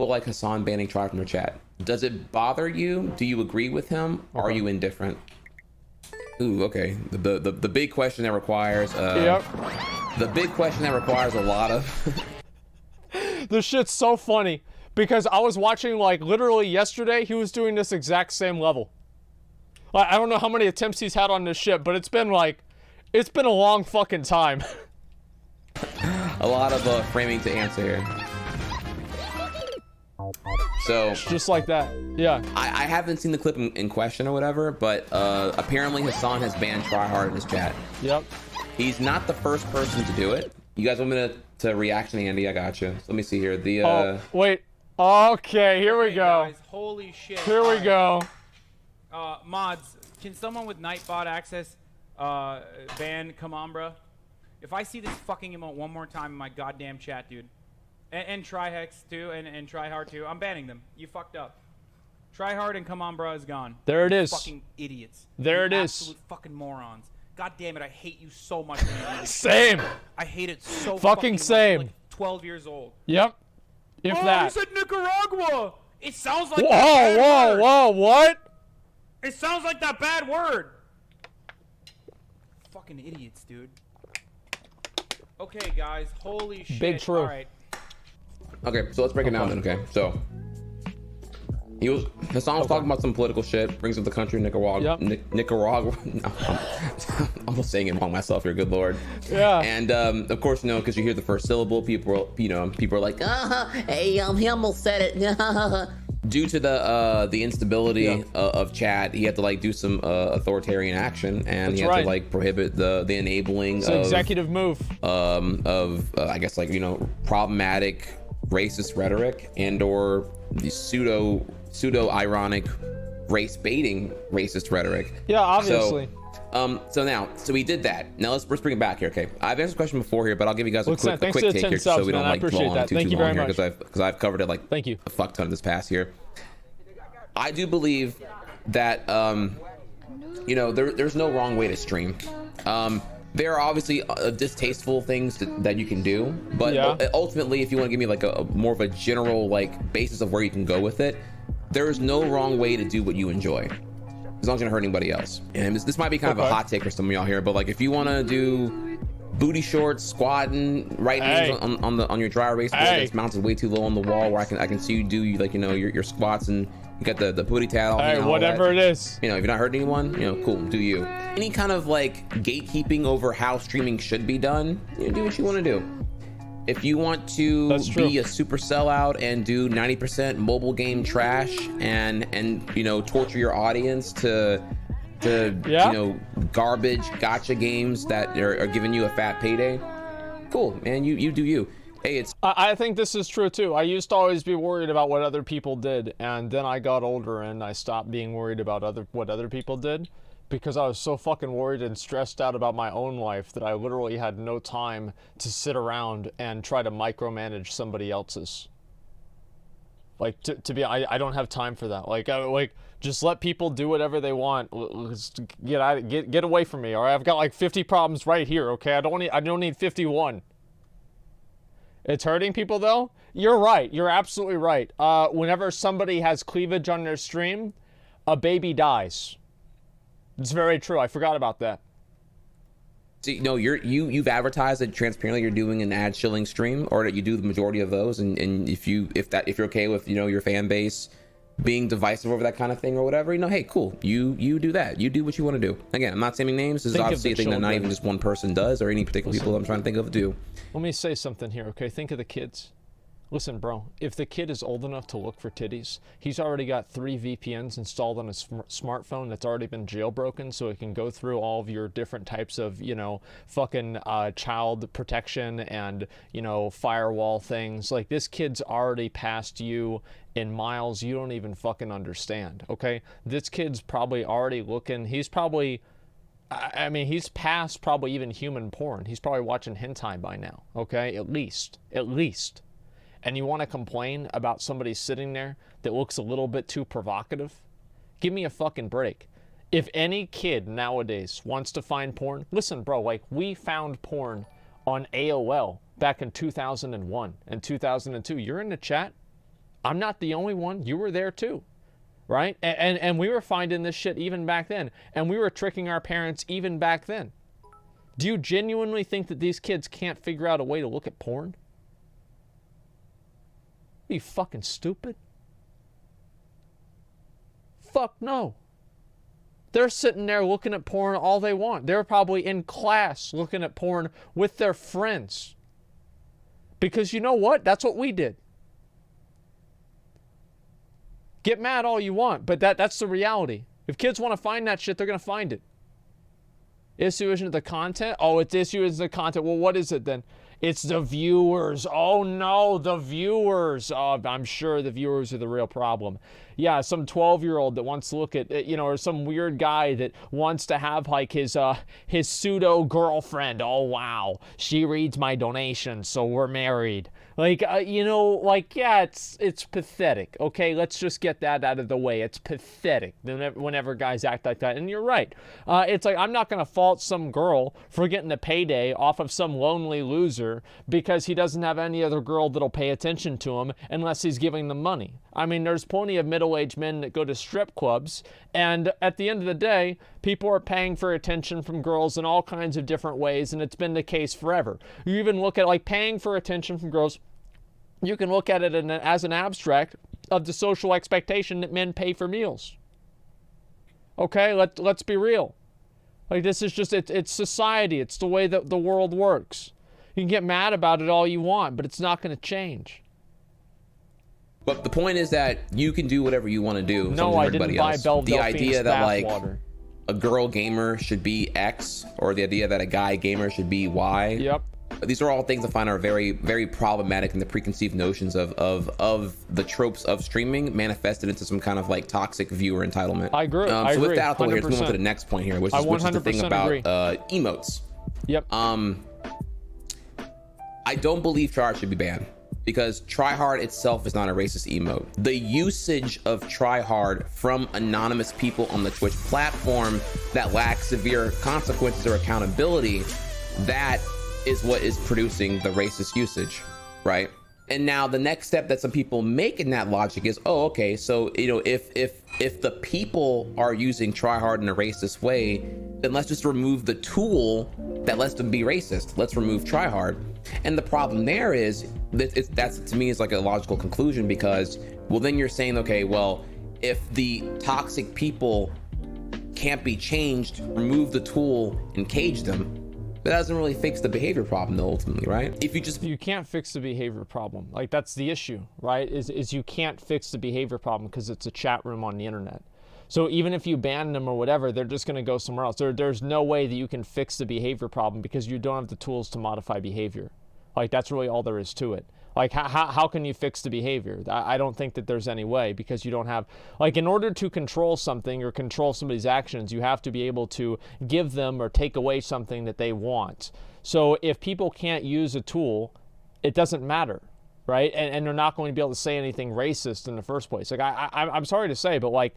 people like Hassan banning Try from their chat. Does it bother you? Do you agree with him? Are you indifferent? Ooh, okay. The big question that requires the big question that requires a lot of This shit's so funny because I was watching, like, literally yesterday, he was doing this exact same level. Like, I don't know how many attempts he's had on this shit, but it's been a long fucking time. a lot of framing to answer here. So just like that. Yeah. I haven't seen the clip in question or whatever, but apparently Hassan has banned Tryhard in his chat. Yep. He's not the first person to do it. You guys want me to reaction, Andy? I got you. So let me see here. Oh, wait. Okay, here we go. Guys, holy shit. Here we go. Mods, can someone with Nightbot access ban Kamambra? If I see this fucking emote one more time in my goddamn chat, dude. And Trihex too, and Tryhard too. I'm banning them. You fucked up. Tryhard and Kamambra is gone. There it is. Fucking idiots. There it is. Absolute fucking morons. God damn it, I hate you so much. Same. I hate it so fucking same. Much. Like 12 years old. Yep. If that. You said Nicaragua. It sounds like whoa, what? It sounds like that bad word. Fucking idiots, dude. Okay, guys. Holy shit. Big true. All right. Okay, so let's break it down then. Okay, so Hassan was talking about some political shit. Brings up the country, Nicaragua. Yep. Nicaragua. No, I'm almost saying it wrong myself here. Good lord. Yeah. And of course, because you hear the first syllable, people are like, hey, he almost said it. Due to the instability of chat, he had to like do some authoritarian action, and he had to like prohibit the enabling it's an executive move I guess like problematic racist rhetoric and or the pseudo ironic race baiting racist rhetoric. Yeah, obviously. So we did that. Now let's bring it back here. Okay, I've answered the question before here, but I'll give you guys a quick take here so we don't like dwell on it too long here because I've covered it like a fuck ton of this past year. I do believe that there's no wrong way to stream. There are obviously distasteful things that you can do, but ultimately, if you want to give me like a more of a general like basis of where you can go with it, there is no wrong way to do what you enjoy, as long as you're not hurting anybody else. And this might be kind of a hot take for some of y'all here, but like if you want to do booty shorts, squatting, right hands on your dry erase board that's mounted way too low on the wall, where I can see you do your squats and you got the booty towel. Hey, whatever it is. If you're not hurting anyone, cool, do you. Any kind of like gatekeeping over how streaming should be done, do what you want to do. If you want to be a super sellout and do 90% mobile game trash and torture your audience to garbage gotcha games that are giving you a fat payday, cool, man, you do you. Hey, I think this is true too. I used to always be worried about what other people did, and then I got older and I stopped being worried about what other people did, because I was so fucking worried and stressed out about my own life that I literally had no time to sit around and try to micromanage somebody else's. Like I don't have time for that. Like just let people do whatever they want. Get away from me. All right, I've got like 50 problems right here. Okay, I don't need 51. It's hurting people though. You're right. You're absolutely right. Whenever somebody has cleavage on their stream, a baby dies. It's very true. I forgot about that. See, no, you've advertised that transparently you're doing an ad shilling stream, or that you do the majority of those, and if you're okay with your fan base being divisive over that kind of thing or whatever, hey, cool, you do that. You do what you want to do. Again, I'm not saying names. This is obviously a thing that not even just one person does, or any particular people I'm trying to think of do. Let me say something here, okay? Think of the kids. Listen, bro, if the kid is old enough to look for titties, he's already got 3 VPNs installed on his smartphone that's already been jailbroken, so it can go through all of your different types of, fucking child protection and, firewall things. Like, this kid's already past you in miles you don't even fucking understand, okay? This kid's probably already looking, he's probably... he's past probably even human porn. He's probably watching hentai by now, okay? At least. And you want to complain about somebody sitting there that looks a little bit too provocative? Give me a fucking break. If any kid nowadays wants to find porn, listen, bro, like, we found porn on AOL back in 2001 and 2002. You're in the chat? I'm not the only one. You were there too, right? And we were finding this shit even back then. And we were tricking our parents even back then. Do you genuinely think that these kids can't figure out a way to look at porn? Are you fucking stupid? Fuck no. They're sitting there looking at porn all they want. They're probably in class looking at porn with their friends. Because you know what? That's what we did. Get mad all you want, but that's the reality. If kids want to find that shit, they're going to find it. Issue isn't the content? Oh, its issue is the content. Well, what is it then? It's the viewers. Oh no, the viewers. Oh, I'm sure the viewers are the real problem. Yeah, some 12-year-old that wants to look at, or some weird guy that wants to have like his pseudo girlfriend. Oh wow, she reads my donations, so we're married. Like, yeah, it's pathetic. Okay, let's just get that out of the way. It's pathetic whenever guys act like that. And you're right. It's like, I'm not going to fault some girl for getting a payday off of some lonely loser because he doesn't have any other girl that'll pay attention to him unless he's giving them money. I mean, there's plenty of middle-aged men that go to strip clubs, and at the end of the day, people are paying for attention from girls in all kinds of different ways, and it's been the case forever. You even look at, like, paying for attention from girls. You can look at it as an abstract of the social expectation that men pay for meals. Okay, let's be real. Like, this is just, it's society. It's the way that the world works. You can get mad about it all you want, but it's not going to change. But the point is that you can do whatever you want to do. No, I didn't buy Belle The idea that like water. A girl gamer should be X, or the idea that a guy gamer should be Y. Yep. These are all things I find are very, very problematic in the preconceived notions of the tropes of streaming manifested into some kind of like toxic viewer entitlement. I agree. So I agree. with that out the way, let's move on 100%. to the next point here, which is the thing about emotes. Yep. I don't believe tryhard should be banned because tryhard itself is not a racist emote. The usage of tryhard from anonymous people on the Twitch platform that lack severe consequences or accountability, that is what is producing the racist usage, right? And now the next step that some people make in that logic is, oh, okay, so if the people are using tryhard in a racist way, then let's just remove the tool that lets them be racist. Let's remove tryhard. And the problem there is that's to me is like a logical conclusion, because well, then you're saying, okay, well, if the toxic people can't be changed, remove the tool and cage them. That doesn't really fix the behavior problem though, ultimately, right? If you can't fix the behavior problem. Like, that's the issue, right? Is you can't fix the behavior problem because it's a chat room on the internet. So even if you ban them or whatever, they're just going to go somewhere else. There's no way that you can fix the behavior problem because you don't have the tools to modify behavior. Like, that's really all there is to it. Like, how can you fix the behavior? I don't think that there's any way, because you don't have, like, in order to control something or control somebody's actions, you have to be able to give them or take away something that they want. So if people can't use a tool, it doesn't matter, right? And they're not going to be able to say anything racist in the first place. Like, I'm sorry to say, but like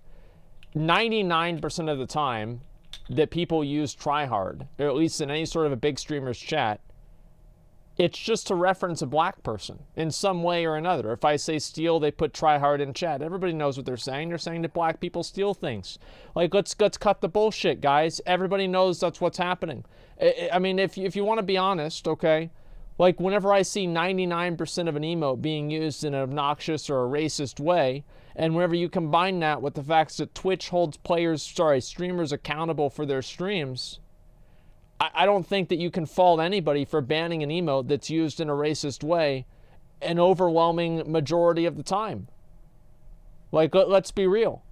99% of the time that people use tryhard, or at least in any sort of a big streamer's chat, it's just to reference a black person in some way or another. If I say steal, they put tryhard in chat. Everybody knows what they're saying. They're saying that black people steal things. Like, let's cut the bullshit, guys. Everybody knows that's what's happening. I mean, if you want to be honest, okay, like whenever I see 99% of an emote being used in an obnoxious or a racist way, and whenever you combine that with the fact that Twitch holds streamers accountable for their streams, I don't think that you can fault anybody for banning an emote that's used in a racist way an overwhelming majority of the time. Like, let's be real.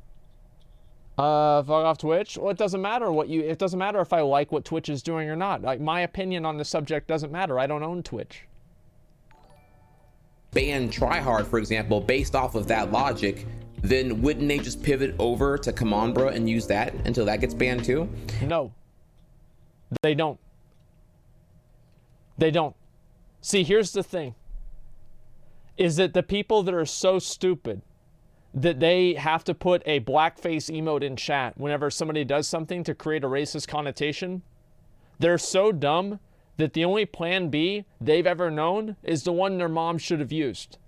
Fuck off Twitch. Well, it doesn't matter it doesn't matter if I like what Twitch is doing or not. Like, my opinion on the subject doesn't matter. I don't own Twitch. Ban tryhard, for example, based off of that logic, then wouldn't they just pivot over to Come On Bro and use that until that gets banned too? No. They don't. They don't. See, here's the thing. Is that the people that are so stupid that they have to put a blackface emote in chat whenever somebody does something to create a racist connotation, they're so dumb that the only plan B they've ever known is the one their mom should have used.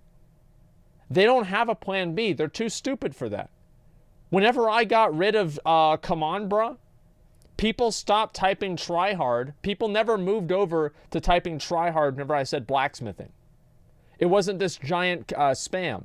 They don't have a plan B. They're too stupid for that. Whenever I got rid of come on, bruh, people stopped typing tryhard. People never moved over to typing tryhard whenever I said blacksmithing. It wasn't this giant spam,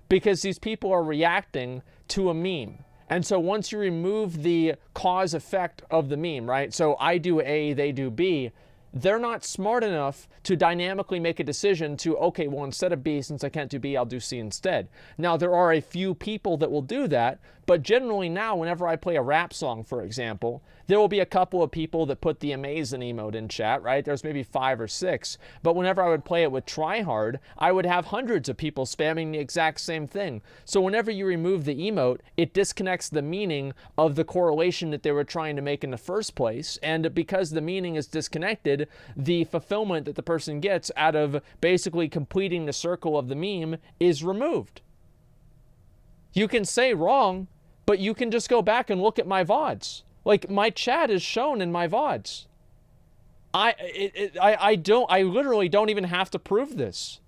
because these people are reacting to a meme. And so once you remove the cause effect of the meme, right? So I do A, they do B. They're not smart enough to dynamically make a decision to, okay, well, instead of B, since I can't do B, I'll do C instead. Now, there are a few people that will do that, but generally now, whenever I play a rap song, for example, there will be a couple of people that put the amazing emote in chat, right? There's maybe 5 or 6, but whenever I would play it with tryhard, I would have hundreds of people spamming the exact same thing. So whenever you remove the emote, it disconnects the meaning of the correlation that they were trying to make in the first place, and because the meaning is disconnected, the fulfillment that the person gets out of basically completing the circle of the meme is removed. You can say wrong, but you can just go back and look at my VODs. Like, my chat is shown in my VODs. I literally don't even have to prove this.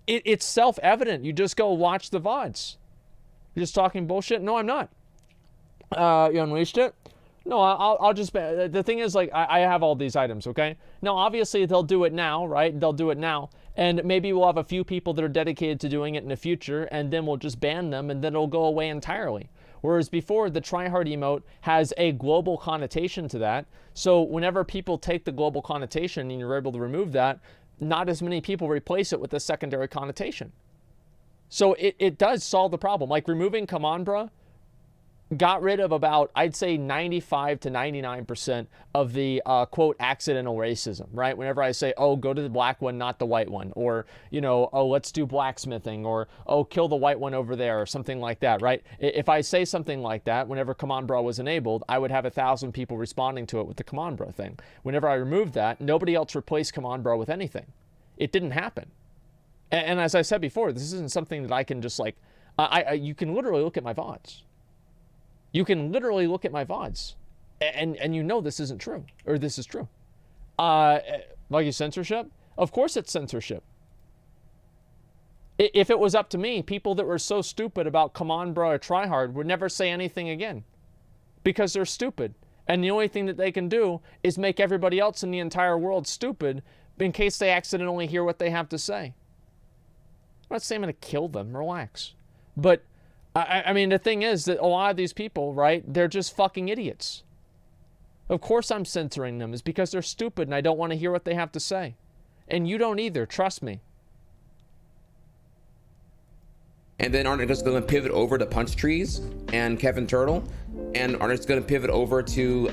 It's self-evident. You just go watch the VODs. You're just talking bullshit? No, I'm not. You unleashed it? No, I'll just, the thing is, like, I have all these items, okay? Now, obviously, they'll do it now, right? They'll do it now. And maybe we'll have a few people that are dedicated to doing it in the future, and then we'll just ban them, and then it'll go away entirely. Whereas before, the tryhard emote has a global connotation to that. So whenever people take the global connotation and you're able to remove that, not as many people replace it with a secondary connotation. So it does solve the problem. Like, removing come on, bruh, got rid of about, I'd say 95 to 99% of the quote accidental racism, right? Whenever I say, oh, go to the black one, not the white one, or, you know, oh, let's do blacksmithing, or, oh, kill the white one over there, or something like that, right? If I say something like that, whenever Come On Bro was enabled, I would have 1,000 people responding to it with the Come On Bro thing. Whenever I removed that, nobody else replaced Come On Bro with anything. It didn't happen. And as I said before, this isn't something that I can just like, you can literally look at my VODs. You can literally look at my VODs, and you know this isn't true, or this is true. Like censorship? Of course it's censorship. If it was up to me, people that were so stupid about come on bro or tryhard would never say anything again, because they're stupid. And the only thing that they can do is make everybody else in the entire world stupid in case they accidentally hear what they have to say. I'm not saying I'm going to kill them, relax. But I mean, the thing is that a lot of these people, right, they're just fucking idiots. Of course I'm censoring them. It's because they're stupid and I don't want to hear what they have to say. And you don't either, trust me. And then aren't just going to pivot over to Punch Trees and Kevin Turtle? And aren't just going to pivot over to you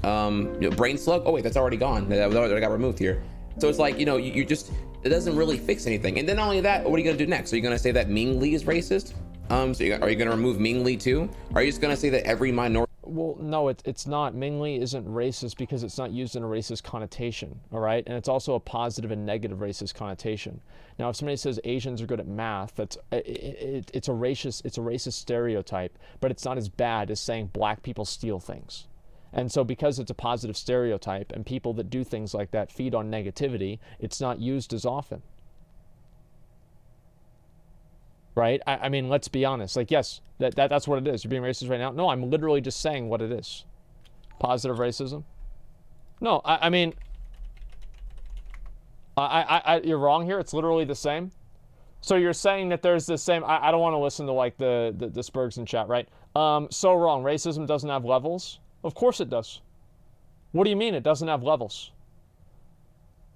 know, Brain Slug? Oh wait, that's already gone. That got removed here. So it's like, you know, you just, it doesn't really fix anything. And then not only that, what are you going to do next? Are you going to say that Ming Lee is racist? So are you going to remove Ming Lee too? Are you just going to say that every minority? Well, no, it's not. Ming Lee isn't racist because it's not used in a racist connotation, all right? And it's also a positive and negative racist connotation. Now, if somebody says Asians are good at math, that's it's a racist stereotype, but it's not as bad as saying black people steal things. And so because it's a positive stereotype and people that do things like that feed on negativity, it's not used as often. Right? I mean, let's be honest. Like, yes, that's what it is. You're being racist right now? No, I'm literally just saying what it is. Positive racism? No, I mean, you're wrong here. It's literally the same. So you're saying that there's the same, I don't want to listen to like the Spurgs in chat, right? So wrong. Racism doesn't have levels? Of course it does. What do you mean it doesn't have levels?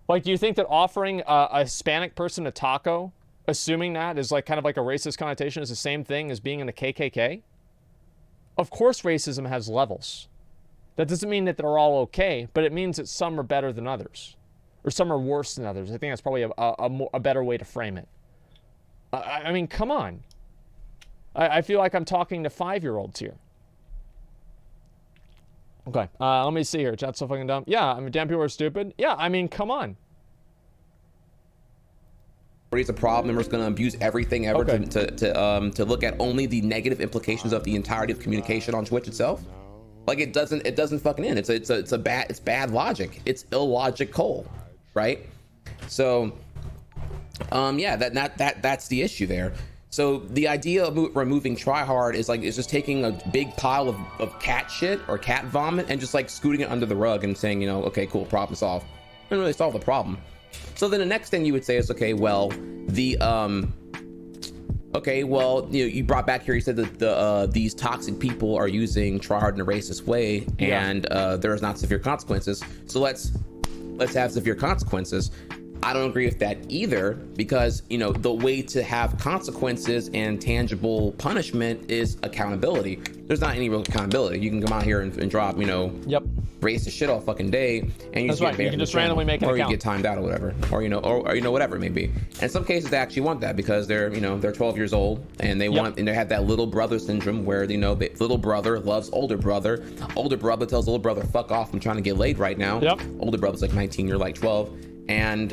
Like, do you think that offering a Hispanic person a taco, assuming that is like kind of like a racist connotation, is the same thing as being in the KKK? Of course racism has levels. That doesn't mean that they're all okay, but it means that some are better than others, or some are worse than others. I think that's probably a better way to frame it. I mean, come on. I feel like I'm talking to 5-year-olds here. Okay, let me see here. Chat's so fucking dumb. Yeah, I mean, damn people are stupid. Yeah, I mean, come on. It's a problem, and we're going to abuse everything ever to look at only the negative implications of the entirety of communication on Twitch itself. Like, it doesn't fucking end. It's bad logic. It's illogical, right? So, yeah, that's the issue there. So the idea of removing tryhard is like, it's just taking a big pile of cat shit or cat vomit and just like scooting it under the rug and saying, you know, okay, cool, problem solved. Doesn't really solve the problem. So then the next thing you would say is, okay, well, you brought back here, you said that these toxic people are using tryhard in a racist way, and there is not severe consequences. So let's have severe consequences. I don't agree with that either, because, you know, the way to have consequences and tangible punishment is accountability. There's not any real accountability. You can come out here and drop, you know, racist shit all fucking day, and you That's just right. You can just randomly make an account, or you get timed out or whatever, or you know, whatever it may be. And in some cases, they actually want that because they're 12 years old and they want, and they have that little brother syndrome where, you know, little brother loves older brother tells older brother, fuck off, I'm trying to get laid right now. Older brother's like 19, you're like 12. And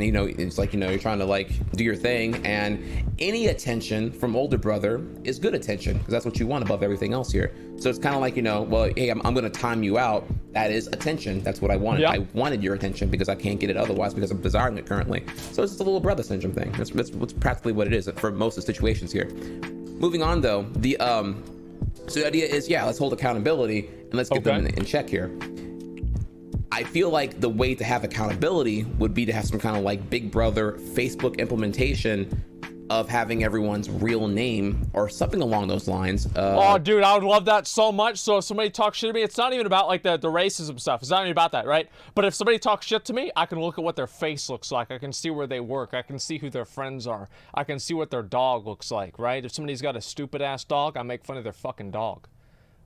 you know, it's like, you know, you're trying to like do your thing, and any attention from older brother is good attention because that's what you want above everything else here. So it's kind of like, you know, well, hey, I'm gonna time you out. That is attention. That's what I wanted. I wanted your attention because I can't get it otherwise because I'm desiring it currently. So it's just a little brother syndrome thing. That's practically what it is for most of the situations here. Moving on though, so the idea is, let's hold accountability and let's get them in check here. I feel like the way to have accountability would be to have some kind of like Big Brother Facebook implementation of having everyone's real name or something along those lines. Oh, dude, I would love that so much. So if somebody talks shit to me, it's not even about like the racism stuff. It's not even about that, right? But if somebody talks shit to me, I can look at what their face looks like. I can see where they work. I can see who their friends are. I can see what their dog looks like, right? If somebody's got a stupid ass dog, I make fun of their fucking dog.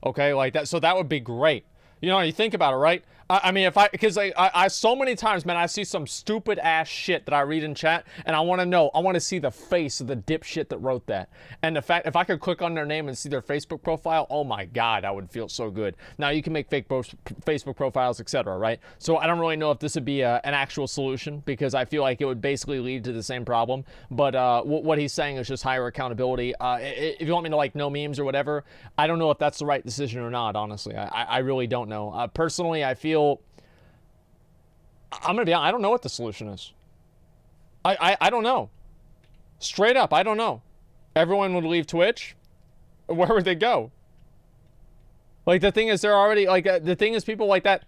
Okay, like that. So that would be great. You know, you think about it, right? I mean, because I so many times, man, I see some stupid ass shit that I read in chat, and I want to see the face of the dipshit that wrote that. And the fact, if I could click on their name and see their Facebook profile, oh my God, I would feel so good. Now you can make fake Facebook profiles, etc., right? So I don't really know if this would be an actual solution, because I feel like it would basically lead to the same problem. But what he's saying is just higher accountability. If you want me to like no memes or whatever, I don't know if that's the right decision or not, honestly. I really don't know. Personally, I feel, I'm gonna be honest, I don't know what the solution is. I don't know. Straight up, I don't know. Everyone would leave Twitch. Where would they go? Like, the thing is, they're already, like, the thing is, people like that,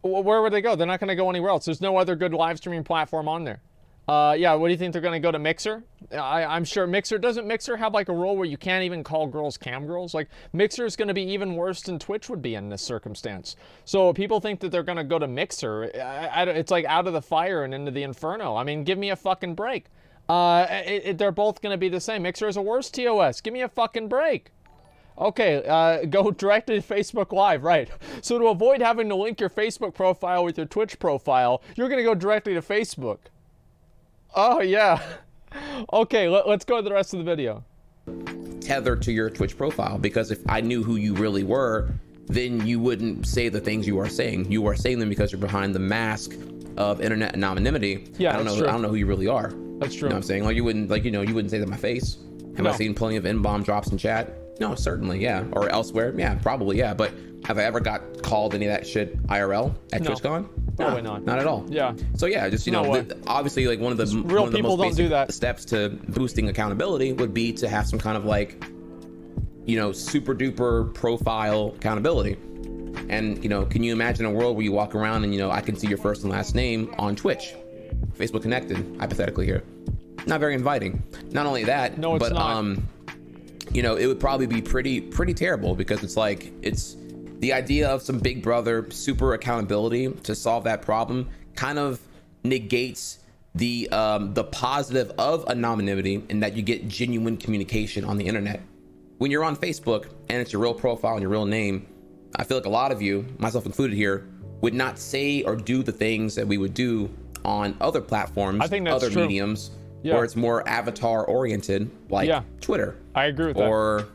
where would they go? They're not gonna go anywhere else. There's no other good live streaming platform on there. Yeah, what do you think they're gonna go to Mixer? I'm sure doesn't Mixer have like a rule where you can't even call girls cam girls? Like, Mixer is gonna be even worse than Twitch would be in this circumstance. So people think that they're gonna go to Mixer. It's like out of the fire and into the inferno. I mean, give me a fucking break. They're both gonna be the same. Mixer is a worse TOS. Give me a fucking break. Okay, go directly to Facebook Live, right? So to avoid having to link your Facebook profile with your Twitch profile, you're gonna go directly to Facebook. Oh, yeah. Okay, let's go to the rest of the video. Tether to your Twitch profile, because if I knew who you really were, then you wouldn't say the things you are saying. You are saying them because you're behind the mask of internet anonymity. Yeah, I don't know who you really are. That's true. You know what I'm saying? Like, you wouldn't say that to my face. Have I seen plenty of N-bomb drops in chat? No, certainly, yeah. Or elsewhere? Yeah, probably, yeah. But have I ever got called any of that shit IRL at TwitchCon? Probably not. Not at all. Yeah. So yeah, just, you know, obviously, like, one of the people most don't do that. steps to boosting accountability would be to have some kind of, like, you know, super duper profile accountability. And, you know, can you imagine a world where you walk around and, you know, I can see your first and last name on Twitch, Facebook connected, hypothetically here. Not very inviting. Not only that, no, it's not. You know, it would probably be pretty terrible, because it's like, it's the idea of some Big Brother super accountability to solve that problem kind of negates the positive of anonymity, in that you get genuine communication on the internet. When you're on Facebook and it's your real profile and your real name, I feel like a lot of you, myself included here, would not say or do the things that we would do on other platforms, I think that's other true. mediums, where it's more avatar oriented, like Twitter. I agree with that. Or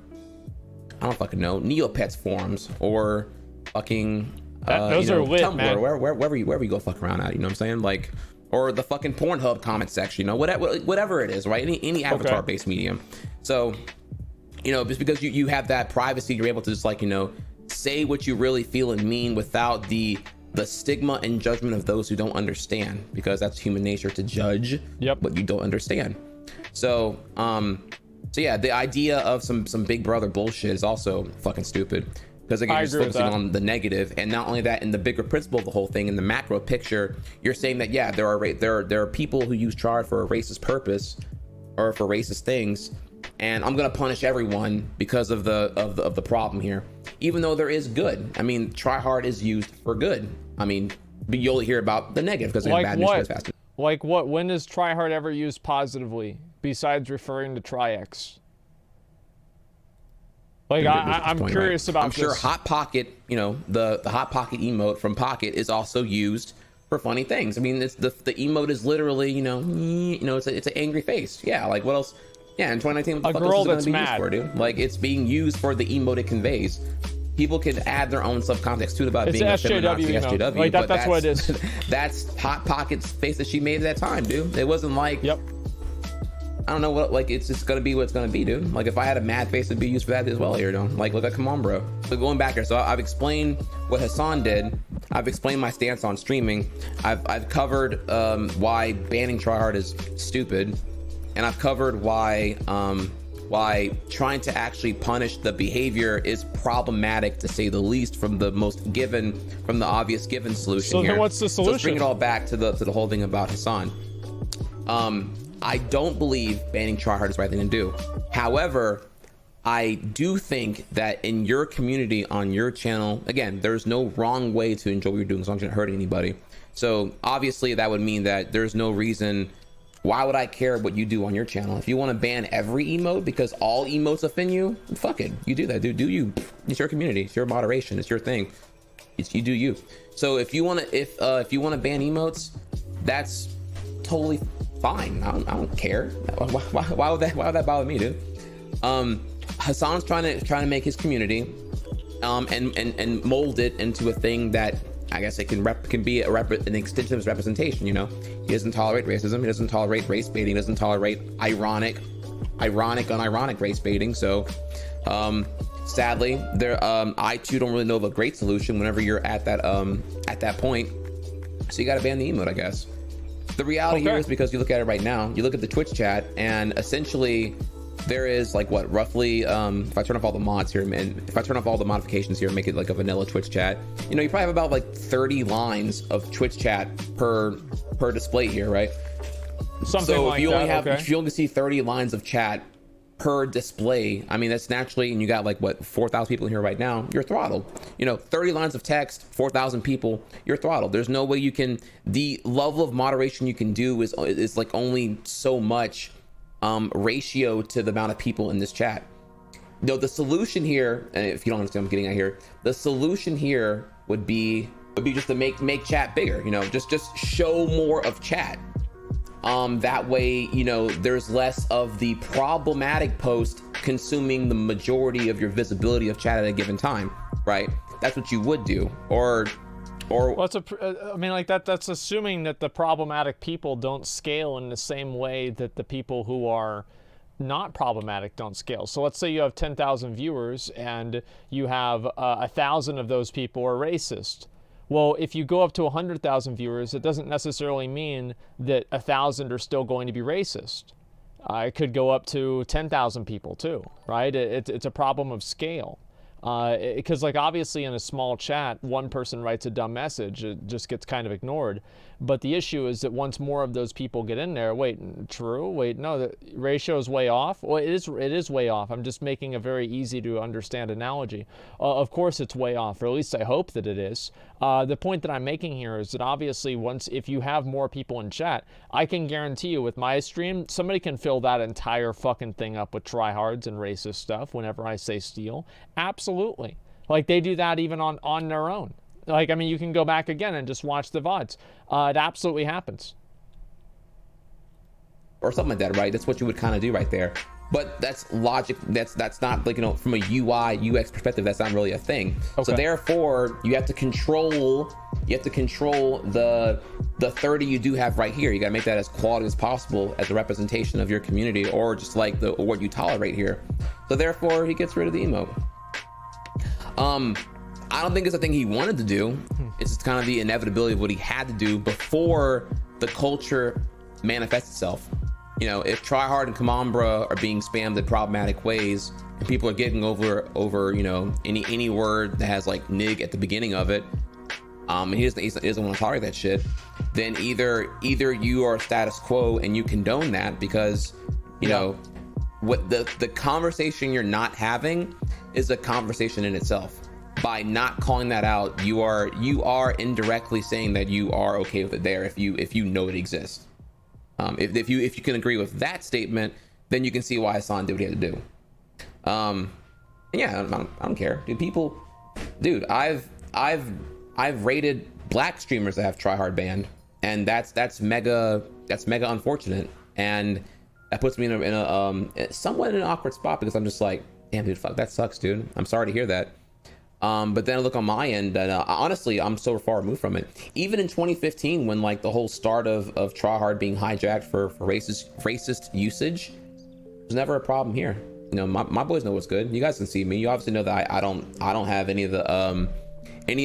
I don't fucking know, Neopets forums, or fucking those are lit, Tumblr, man. wherever you go fuck around at, you know what I'm saying? Like, or the fucking Pornhub comment section, you know, whatever it is, right? Any avatar based medium. So, you know, just because you have that privacy, you're able to just, like, you know, say what you really feel and mean without the stigma and judgment of those who don't understand, because that's human nature, to judge what you don't understand. So So yeah, the idea of some Big Brother bullshit is also fucking stupid. Because again, you're just focusing on the negative, and not only that, in the bigger principle of the whole thing, in the macro picture, you're saying that yeah, there are people who use tryhard for a racist purpose or for racist things, and I'm gonna punish everyone because of the problem here, even though there is good. I mean, tryhard is used for good. I mean, but you'll hear about the negative because like bad news spreads faster. Like what? When is tryhard ever used positively besides referring to Tri-X? Like I'm curious about. I'm sure Hot Pocket, you know, the Hot Pocket emote from Pocket is also used for funny things. I mean, it's the emote is literally, you know, it's an angry face. Yeah, like what else? Yeah, in 2019, what the fuck else is it gonna be used for, dude? Like it's being used for the emote it conveys. People can add their own subcontext to it about being a feminazi SJW. Like that's what it is. That's Hot Pocket's face that she made at that time, dude. It wasn't like. Yep. I don't know what, like, it's just gonna be what it's gonna be, dude. Like, if I had a mad face, it'd be used for that as well here, dude. Like, look at, come on, bro. So going back here, so I've explained what Hasan did. I've explained my stance on streaming. I've covered why banning tryhard is stupid, and I've covered why trying to actually punish the behavior is problematic, to say the least, from the obvious given solution. So here. then what's the solution? So let's bring it all back to the whole thing about Hasan. I don't believe banning tryhard is the right thing to do. However, I do think that in your community, on your channel, again, there's no wrong way to enjoy what you're doing as long as you're not hurting anybody. So obviously that would mean that there's no reason. Why would I care what you do on your channel? If you want to ban every emote because all emotes offend you, fuck it. You do that, dude. Do you? It's your community. It's your moderation. It's your thing. You do you. So if you want to, if you want to ban emotes, that's totally fine. I don't care. Why would that bother me, dude? Hasan's trying to make his community, and mold it into a thing that I guess it can be an extension of his representation. You know, he doesn't tolerate racism. He doesn't tolerate race baiting. He doesn't tolerate ironic, unironic race baiting. So, sadly, I too don't really know of a great solution whenever you're at that point. So you got to ban the emote, I guess. The reality here is, because you look at it right now, you look at the Twitch chat, and essentially there is like what, roughly, if I turn off all the mods here, and if I turn off all the modifications here and make it like a vanilla Twitch chat, you know, you probably have about like 30 lines of Twitch chat per display here, right? So if you only have, if you only see 30 lines of chat per display, I mean, that's naturally, and you got like what, 4,000 people in here right now, you're throttled. You know, 30 lines of text, 4,000 people, you're throttled. There's no way you can, the level of moderation you can do is like only so much ratio to the amount of people in this chat. No, the solution here, and if you don't understand what I'm getting at here, the solution here would be just to make chat bigger, you know, just show more of chat. That way, you know, there's less of the problematic post consuming the majority of your visibility of chat at a given time, right? That's what you would do. Or well, I mean, like that's assuming that the problematic people don't scale in the same way that the people who are not problematic don't scale. So let's say you have 10,000 viewers and you have 1,000 of those people are racist. Well, if you go up to 100,000 viewers, it doesn't necessarily mean that 1,000 are still going to be racist. It could go up to 10,000 people too, right? It's a problem of scale. Because like obviously in a small chat, one person writes a dumb message, it just gets kind of ignored. But the issue is that once more of those people get in there, wait, true? Wait, no, the ratio is way off. Well, it is way off. I'm just making a very easy to understand analogy. Of course it's way off, or at least I hope that it is. The point that I'm making here is that obviously if you have more people in chat, I can guarantee you with my stream, somebody can fill that entire fucking thing up with tryhards and racist stuff whenever I say steal. Absolutely. Like they do that even on their own. Like, I mean, you can go back again and just watch the VODs. It absolutely happens. Or something like that, right? That's what you would kind of do right there. But that's logic. That's not like, you know, from a UI UX perspective, that's not really a thing. Okay. So therefore, you have to control the 30 you do have right here. You got to make that as quality as possible as a representation of your community, or just like what you tolerate here. So therefore, he gets rid of the emote. I don't think it's a thing he wanted to do. It's just kind of the inevitability of what he had to do before the culture manifests itself. you know, if Tryhard and Kamambra are being spammed in problematic ways, and people are getting over you know, any word that has like nig at the beginning of it, and he doesn't want to tolerate that shit, then either you are status quo and you condone that because, you know, what the conversation you're not having is a conversation in itself. By not calling that out, you are indirectly saying that you are okay with it there if you know it exists. If you can agree with that statement, then you can see why Hassan did what he had to do. Yeah, I don't care, dude. I've rated black streamers that have Tryhard banned, and that's mega unfortunate, and that puts me in a somewhat in an awkward spot because I'm just like, damn, dude, fuck, that sucks, dude. I'm sorry to hear that. But then I look on my end, and honestly, I'm so far removed from it. Even in 2015, when like the whole start of Tryhard being hijacked for racist usage, there's never a problem here. You know, my boys know what's good. You guys can see me. You obviously know that I don't have any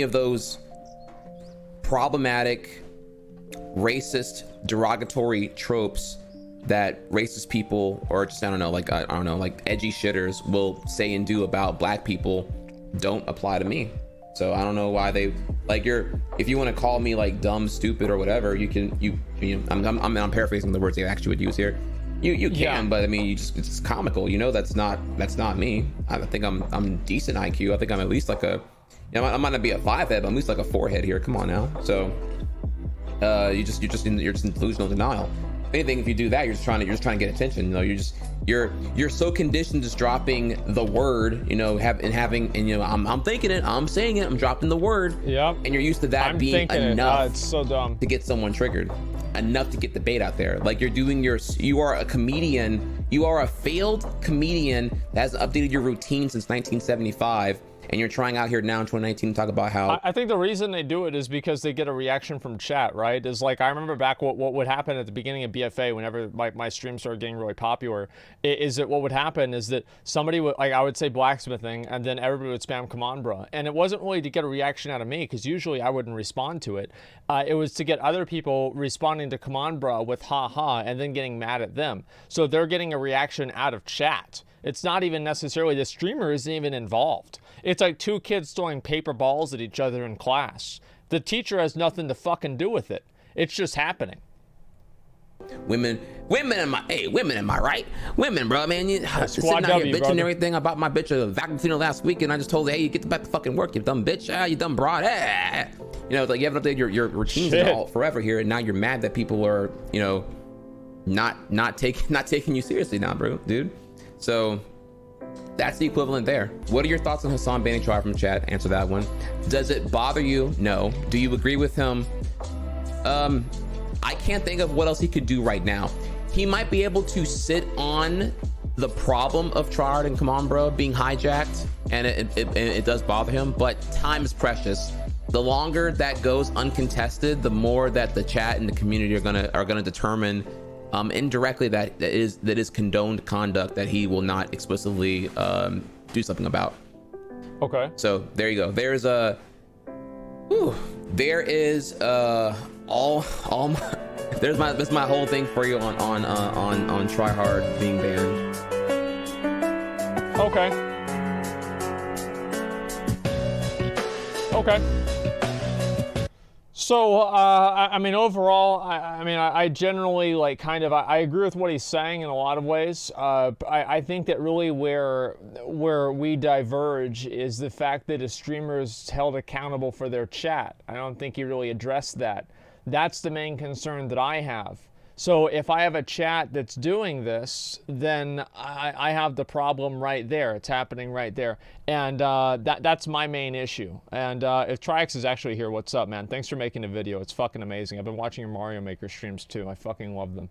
of those problematic, racist, derogatory tropes that racist people, or just I don't know, like edgy shitters will say and do about black people. Don't apply to me. So I don't know why they like if you want to call me like dumb, stupid, or whatever, I'm paraphrasing the words they actually would use here. You can, yeah. But I mean, it's comical. You know, that's not me. I think I'm decent IQ. I think I'm at least like I might not be a 5 head, but I'm at least like a 4 head here. Come on now. So you're just in delusional denial. If anything, if you do that, you're just trying to get attention. You know, you're so conditioned just dropping the word, you know, I'm thinking it, I'm saying it, I'm dropping the word. Yeah. And you're used to that being enough. It's so dumb. To get someone triggered, enough to get the bait out there. Like you are a comedian, you are a failed comedian that has updated your routine since 1975. And you're trying out here now in 2019 to talk about how... I think the reason they do it is because they get a reaction from chat, right? Is like, I remember back what would happen at the beginning of BFA, whenever my stream started getting really popular, is that what would happen is that somebody would, like, I would say blacksmithing, and then everybody would spam Kamambra. And it wasn't really to get a reaction out of me, because usually I wouldn't respond to it. It was to get other people responding to Kamambra with ha-ha, and then getting mad at them. So they're getting a reaction out of chat. It's not even necessarily, the streamer isn't even involved. It's like two kids throwing paper balls at each other in class. The teacher has nothing to fucking do with it. It's just happening. Women am I right? Women, bro, man, you sitting out here bitching brother. And everything about my bitch a vacuum cleaner last week, and I just told her, hey, you get back to fucking work, you dumb bitch, you dumb broad, You know, it's like you haven't updated your routines at all forever here, and now you're mad that people are, you know, not taking you seriously now, bro, dude. So that's the equivalent there. What are your thoughts on Hassan banning Tryhard from chat? Answer that one. Does it bother you? No. Do you agree with him? I can't think of what else he could do right now. He might be able to sit on the problem of Tryhard and Kamambra being hijacked, and it does bother him, but time is precious. The longer that goes uncontested, the more that the chat and the community are gonna determine indirectly that is condoned conduct that he will not explicitly do something about. Okay. So there you go. There's that's my whole thing for you on Tryhard being banned. Okay. So, I mean, overall, I generally like kind of, I agree with what he's saying in a lot of ways. I think that really where we diverge is the fact that a streamer is held accountable for their chat. I don't think he really addressed that. That's the main concern that I have. So if I have a chat that's doing this, then I have the problem right there. It's happening right there. And that's my main issue. And if Triax is actually here, what's up, man? Thanks for making the video. It's fucking amazing. I've been watching your Mario Maker streams too. I fucking love them.